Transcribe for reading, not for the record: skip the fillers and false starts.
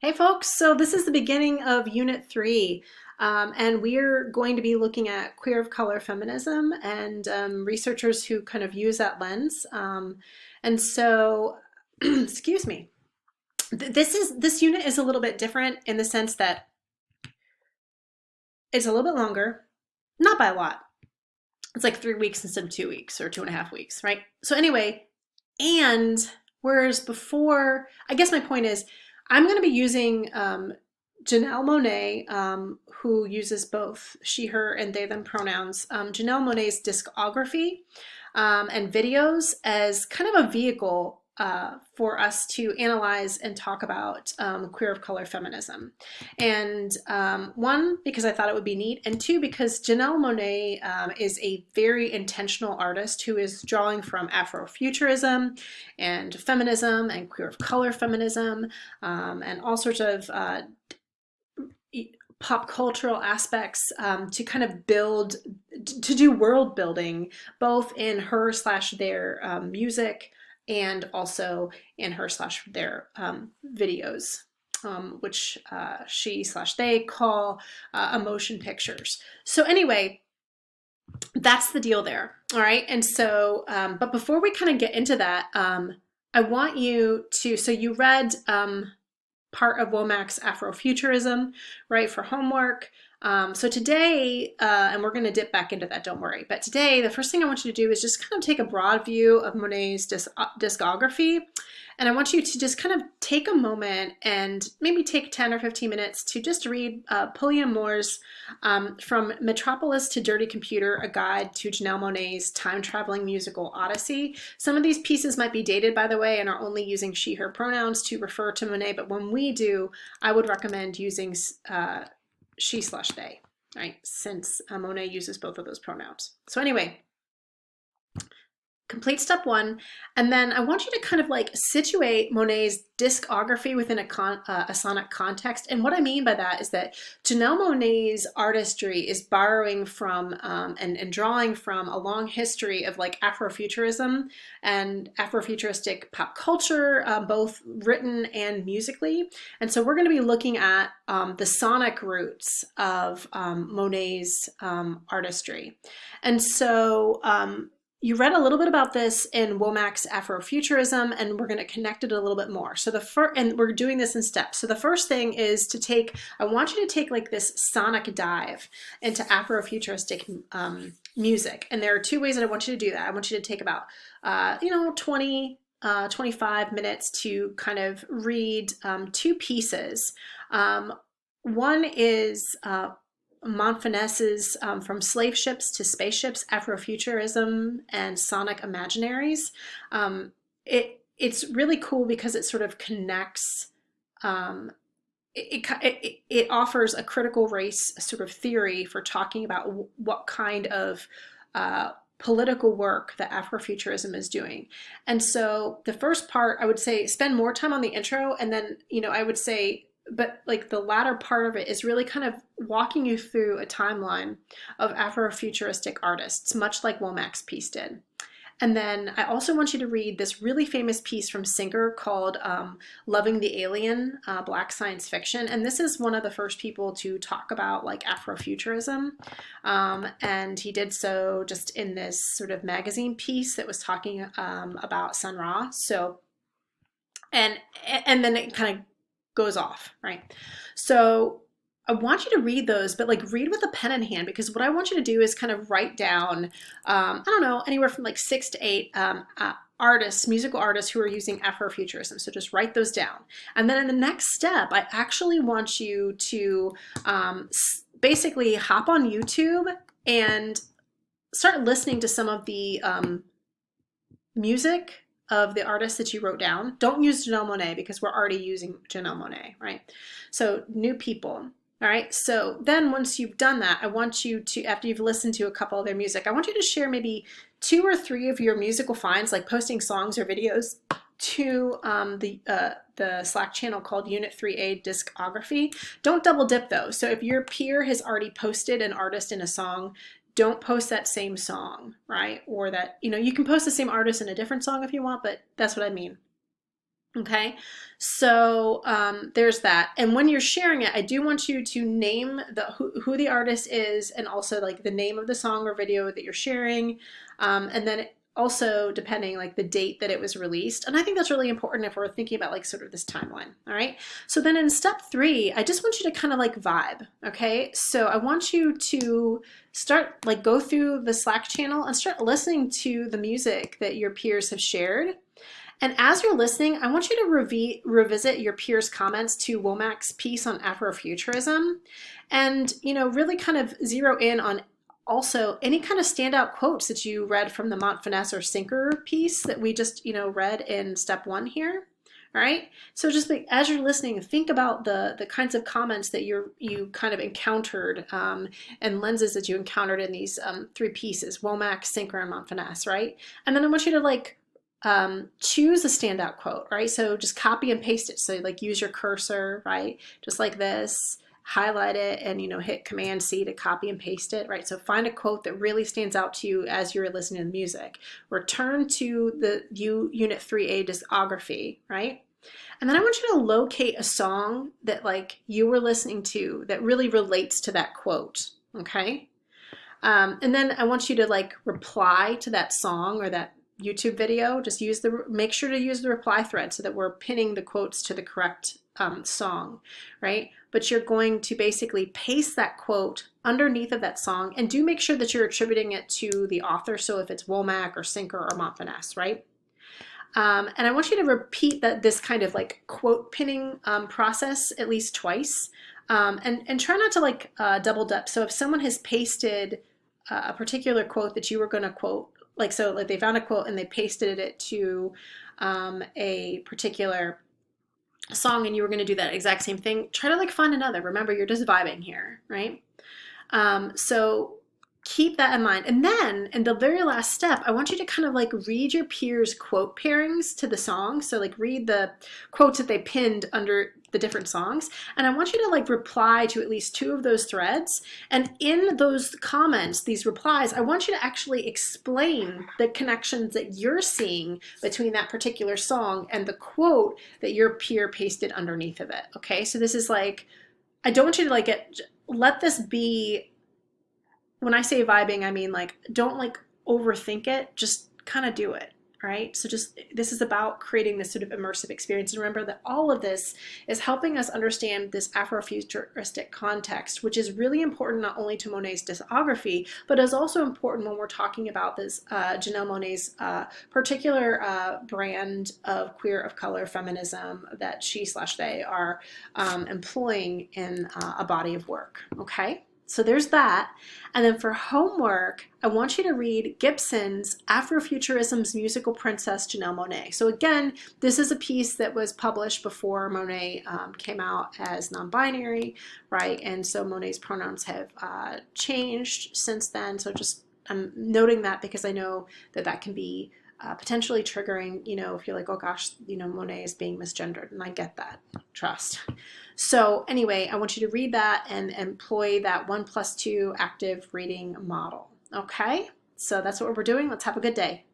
Hey folks, so this is the beginning of Unit 3, and we're going to be looking at queer of color feminism and researchers who kind of use that lens. And so, excuse me, this unit is a little bit different in the sense that it's a little bit longer, not by a lot. It's like 3 weeks instead of 2 weeks or 2.5 weeks, right? So anyway, and whereas before, I guess my point is, I'm going to be using Janelle Monáe, who uses both she, her, and they, them pronouns, Janelle Monáe's discography and videos as kind of a vehicle for us to analyze and talk about queer of color feminism. And one, because I thought it would be neat, and two, because Janelle Monáe is a very intentional artist who is drawing from Afrofuturism and feminism and queer of color feminism and all sorts of pop cultural aspects to kind of build, to do world building, both in her slash their music and also in her slash their videos, which she slash they call emotion pictures. So anyway, that's the deal there. All right. And so, but before we kind of get into that, I want you to, so you read part of Womack's Afrofuturism, right, for homework. So today, and we're going to dip back into that, don't worry. But today, the first thing I want you to do is just kind of take a broad view of Monáe's discography. And I want you to just kind of take a moment and maybe take 10 or 15 minutes to just read Pulliam Moore's From Metropolis to Dirty Computer, A Guide to Janelle Monáe's Time-Traveling Musical Odyssey. Some of these pieces might be dated, by the way, and are only using she, her pronouns to refer to Monáe, but when we do, I would recommend using she slash they, right? Since Monáe uses both of those pronouns. So anyway, complete step one, and then I want you to kind of like situate Monáe's discography within a sonic context. And what I mean by that is that Janelle Monáe's artistry is borrowing from and drawing from a long history of like Afrofuturism and Afrofuturistic pop culture, both written and musically. And so we're going to be looking at the sonic roots of Monáe's artistry. And so you read a little bit about this in Womack's Afrofuturism, and we're going to connect it a little bit more. So the first, and we're doing this in steps. So the first thing is to take, I want you to take like this sonic dive into Afrofuturistic music. And there are two ways that I want you to do that. I want you to take about, 25 minutes to kind of read two pieces. One is Montfiness's From Slave Ships to Spaceships, Afrofuturism and Sonic Imaginaries. It's really cool because it sort of connects, it offers a critical race sort of theory for talking about what kind of political work that Afrofuturism is doing. And so the first part, I would say spend more time on the intro, and then, I would say, but like the latter part of it is really kind of walking you through a timeline of Afrofuturistic artists, much like Womack's piece did. And then I also want you to read this really famous piece from Singer called Loving the Alien, Black Science Fiction. And this is one of the first people to talk about like Afrofuturism. And he did so just in this sort of magazine piece that was talking about Sun Ra. So, and then it kind of goes off, right? So I want you to read those, but like read with a pen in hand, because what I want you to do is kind of write down, I don't know, anywhere from like 6 to 8 artists, musical artists who are using Afrofuturism. So just write those down. And then in the next step, I actually want you to basically hop on YouTube and start listening to some of the music of the artists that you wrote down. Don't use Janelle Monáe because we're already using Janelle Monáe, right? So new people. All right, so then once you've done that, I want you to, after you've listened to a couple of their music, I want you to share maybe 2 or 3 of your musical finds, like posting songs or videos to the Slack channel called Unit 3A Discography. Don't double dip though. So if your peer has already posted an artist in a song, don't post that same song, right? Or that, you can post the same artist in a different song if you want, but that's what I mean. Okay, so there's that. And when you're sharing it, I do want you to name who the artist is, and also like the name of the song or video that you're sharing, and then also depending like the date that it was released. And I think that's really important if we're thinking about like sort of this timeline. All right. So then in step 3, I just want you to kind of like vibe. Okay. So I want you to start like go through the Slack channel and start listening to the music that your peers have shared. And as you're listening, I want you to revisit your peers' comments to Womac's piece on Afrofuturism, and really kind of zero in on also any kind of standout quotes that you read from the Montfinesse or Sinker piece that we just read in step 1 here. All right. So just like, as you're listening, think about the kinds of comments that you kind of encountered and lenses that you encountered in these 3 pieces: Womack, Sinker, and Montfinesse. Right. And then I want you to like choose a standout quote, right? So just copy and paste it. So like use your cursor, right? Just like this, highlight it and, hit Command C to copy and paste it, right? So find a quote that really stands out to you as you're listening to the music. Return to the Unit 3A discography, right? And then I want you to locate a song that like you were listening to that really relates to that quote, okay? And then I want you to like reply to that song or that YouTube video. Just make sure to use the reply thread so that we're pinning the quotes to the correct song, right? But you're going to basically paste that quote underneath of that song, and do make sure that you're attributing it to the author. So if it's Womack or Sinker or Montfinesse, right? And I want you to repeat this kind of like quote pinning process at least twice, and try not to like double dip. So if someone has pasted a particular quote that you were going to quote, like they found a quote and they pasted it to a particular song, and you were going to do that exact same thing, try to like find another. Remember, you're just vibing here, right? So keep that in mind. And then in the very last step, I want you to kind of like read your peers' quote pairings to the song. So like read the quotes that they pinned under the different songs. And I want you to like reply to at least 2 of those threads. And in those comments, these replies, I want you to actually explain the connections that you're seeing between that particular song and the quote that your peer pasted underneath of it. Okay, so this is like, I don't want you to like let this be, when I say vibing, I mean like, don't like overthink it, just kind of do it, right? So this is about creating this sort of immersive experience. And remember that all of this is helping us understand this Afrofuturistic context, which is really important not only to Monet's discography, but is also important when we're talking about this Janelle Monáe's particular brand of queer of color feminism that she/they are employing in a body of work, okay? So there's that. And then for homework, I want you to read Gibson's Afrofuturism's Musical Princess, Janelle Monáe. So again, this is a piece that was published before Monet came out as non-binary, right? And so Monet's pronouns have changed since then. So just I'm noting that because I know that can be potentially triggering, if you're like, oh gosh, Monet is being misgendered, and I get that, trust. So anyway, I want you to read that and employ that 1+2 active reading model. Okay, so that's what we're doing. Let's have a good day.